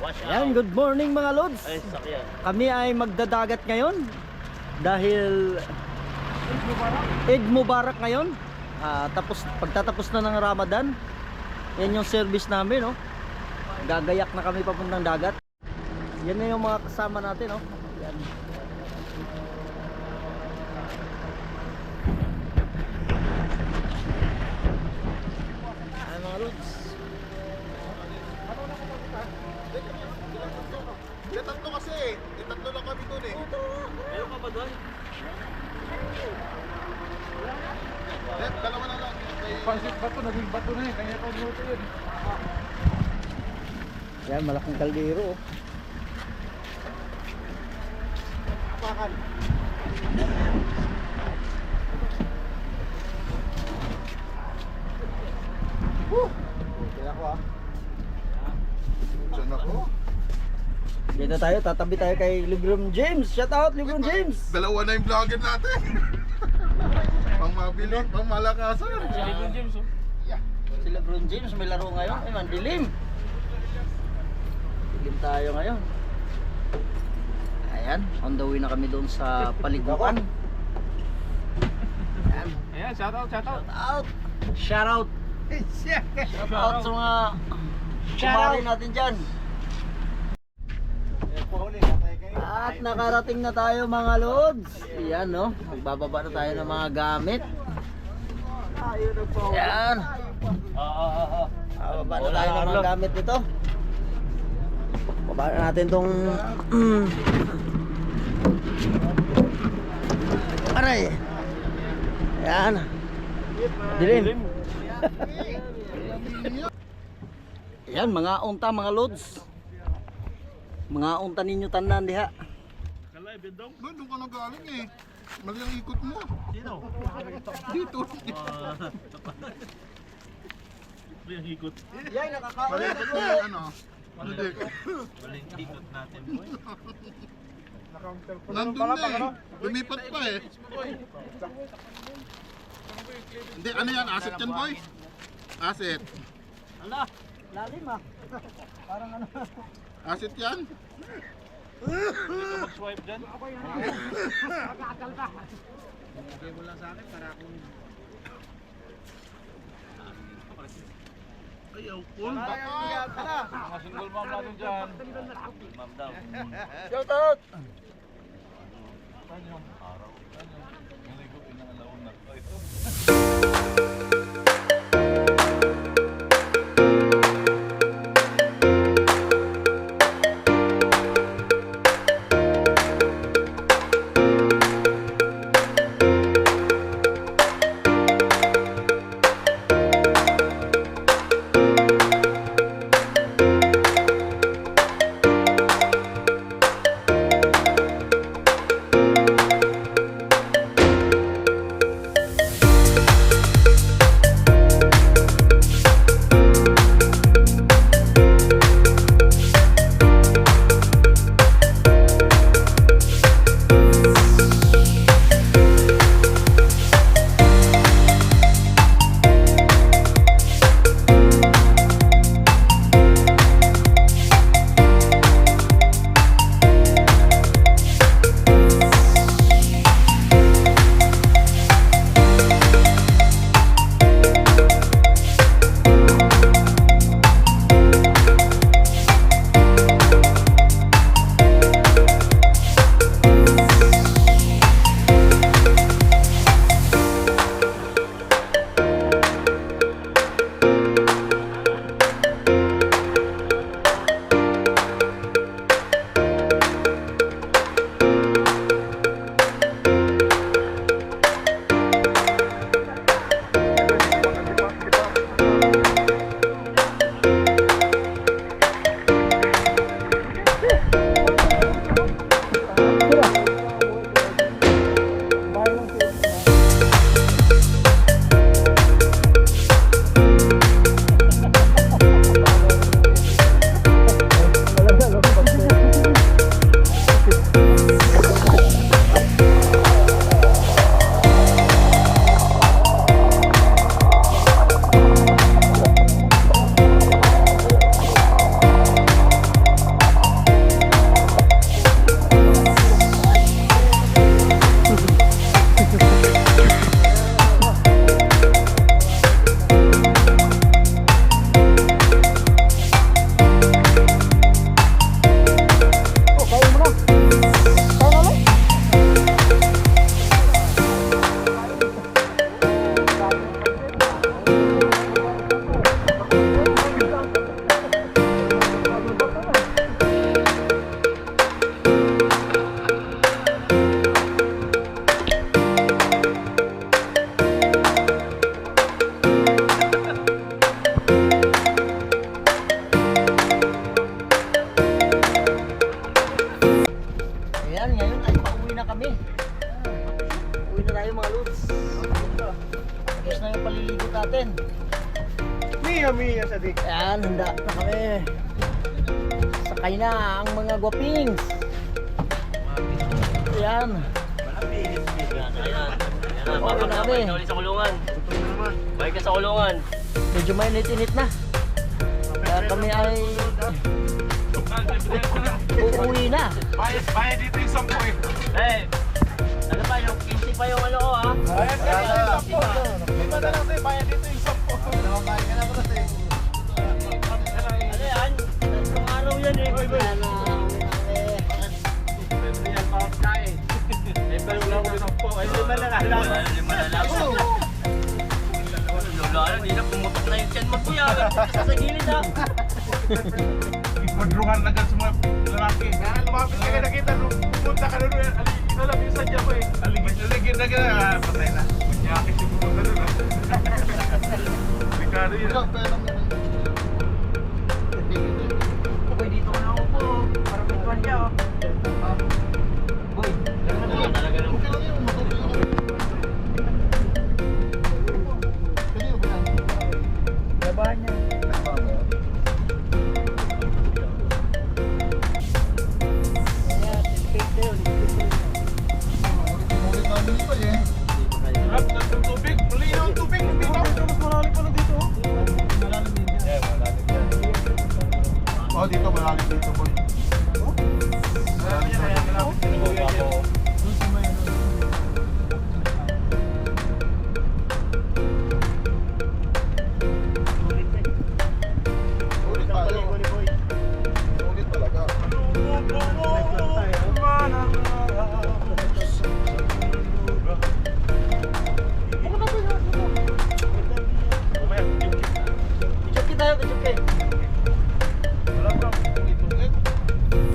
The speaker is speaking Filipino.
Ayan, good morning mga lods. Ay, sakyan. Kami ay magdadagat ngayon dahil Eid Mubarak ngayon. Tapos pagtatapos na ng Ramadan, yan yung service namin, no. Gagayak na kami papuntang dagat. Yan na yung mga kasama natin, no. Yan. Ay mga lods. Tatlo kasi eh. Tatlo lang kami doon eh. Meron ka ba doon? Dalawa na lang. Pansit bato, naging bato na eh. Kanya pa minuto yun. Yan, malaking kaldero, oh. Apakan. Okay ako ah. Diyan ako. Dito tayo, tatabi tayo kay LeBron James. Shout out LeBron James. Dalawa na yung vlogger natin. Pang mabili, pang malakasan. Si Lebron James, oh. Si LeBron James may laro ngayon. Ay man, dilim. Dilim tayo ngayon. Ayan, on the way na kami doon sa paliguan. Ayan, Ayan, shout out, shout out. shout out. Shout out sa mga kumari natin dyan. At nakarating na tayo mga lods. Ayan, no, magbababa na tayo ng mga gamit. Ayan, baba na tayo ng mga gamit nito. Baba na natin tong aray. Ayan, dilim. Ayan, mga unta mga lods. Mga unta ninyo tanan diha. Kalay, bendong. Doon ka nagaling eh. Mali ang ikot mo. Sino? Dito. Ito yung ikot. Yay, nakakaon. Mali ikot mo yung ano. Hindi. Maling ikot natin, boy. Nandun na eh. Lumipat pa eh. Hindi, ano yan? Asset yan boy? Asset. Ala, lalim ah. Parang ano. Asset yan? Hindi ka mag-swipe dyan. Ayaw cool. Mga single mom natin dyan. Mom daw. Shout out. Saan yung araw? Saan yung naligo pinangalaon na? Ito. Mia sa dik. Ayan, handa na kami. Sakay na ang mga guwapings. Ayan. Okay na kami. Balik sa kulungan. Balik ka sa kulungan. Medyo mainit-init na. Kaya kami ay uuwi na. Bayad dito yung 10 eh. Eh, ano pa yung 15 pa yung ano ko ha? Bayad dito yung 10. Lima na lang tayo, bayad dito yung 10. Bayad ka na ba kasi? Ano yan? Tatlong araw yan eh. Pwede yan makakain. Eh, pero wala ko yung 10. Ay, lima na lang. Lima na lang. Lola, hindi na pumutok na yung tiyan mo kuya. Sa gilid ha. Madrungan agad sa mga lalaki. Lumapit ka na nakita nung pumunta ka na doon. Ito lang yung sadya ko eh. Aligid na ka. Patay na. Kunyakit yung pumunta doon. Ricardo yun. Boy, dito na ako po. Para pintuan niya oh. Boy, talaga nung Labahan niya. Sarap na yung tubig. Muli yung tubig. Mas malalim pa lang dito. Malalim din yan. Eh, malalim yan. Oh, dito malalim dito boy. Malalim yan. Ulit talaga.